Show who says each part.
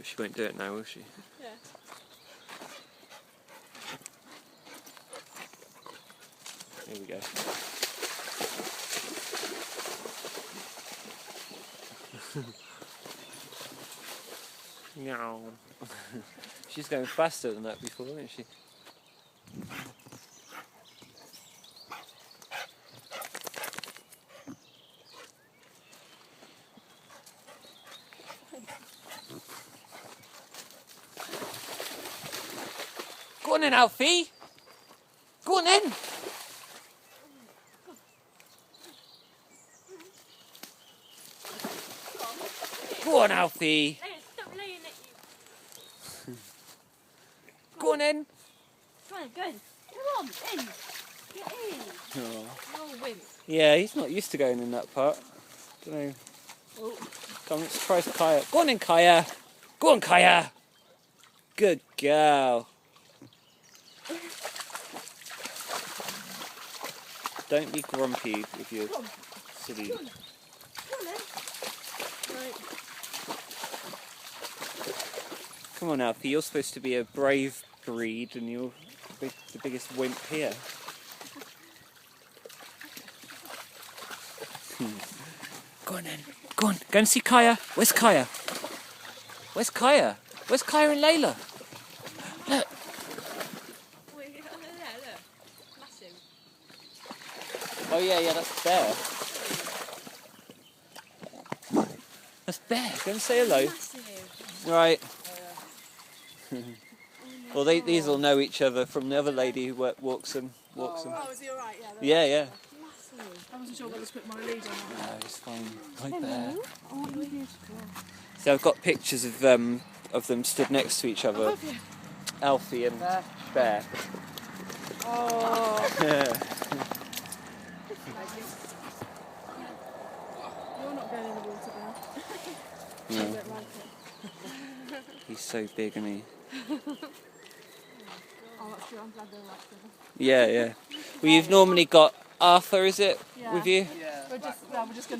Speaker 1: She won't do it now, will she?
Speaker 2: Yeah.
Speaker 1: Here we go. No. She's going faster than that before, isn't she? Go on then, Alfie! Go on then! Go on, Alfie!
Speaker 2: Stop laying at you.
Speaker 1: Go on then!
Speaker 2: Come on, go in. Come on, in. Get in.
Speaker 1: Oh.
Speaker 2: Oh, wimp.
Speaker 1: Yeah, he's not used to going in that part. Don't know.
Speaker 2: Oh.
Speaker 1: Come on, surprise Kaya. Go on then, Kaya! Go on, Kaya! Good girl. Don't be grumpy with your silly...
Speaker 2: Come on then. Right.
Speaker 1: Come on, Alfie, you're supposed to be a brave breed and you're the biggest wimp here. Go on then. Go on. Go and see Kaya. Where's Kaya? Where's Kaya? Where's Kaya and Layla? Look.
Speaker 2: Wait, there, look. Massive.
Speaker 1: Oh yeah, that's Bear. That's Bear. Go and say hello.
Speaker 2: Massive.
Speaker 1: Right. Well, these will know each other from the other lady who walks them.
Speaker 2: Oh, is he alright?
Speaker 1: Yeah, yeah.
Speaker 2: Massive. I wasn't sure whether to put my lead on.
Speaker 1: No, it's fine. Hi, Bear.
Speaker 2: Oh, you're beautiful.
Speaker 1: So I've got pictures of them stood next to each other.
Speaker 2: Have you?
Speaker 1: Alfie and Bear.
Speaker 2: Oh. You're not going in the water now. I
Speaker 1: No,
Speaker 2: don't like it.
Speaker 1: he's so big, isn't he?
Speaker 2: Oh, that's true. I'm glad they're like it.
Speaker 1: Yeah, yeah. Well, you've normally got Arthur, is it,
Speaker 2: Yeah.
Speaker 1: with you?
Speaker 2: We're just going to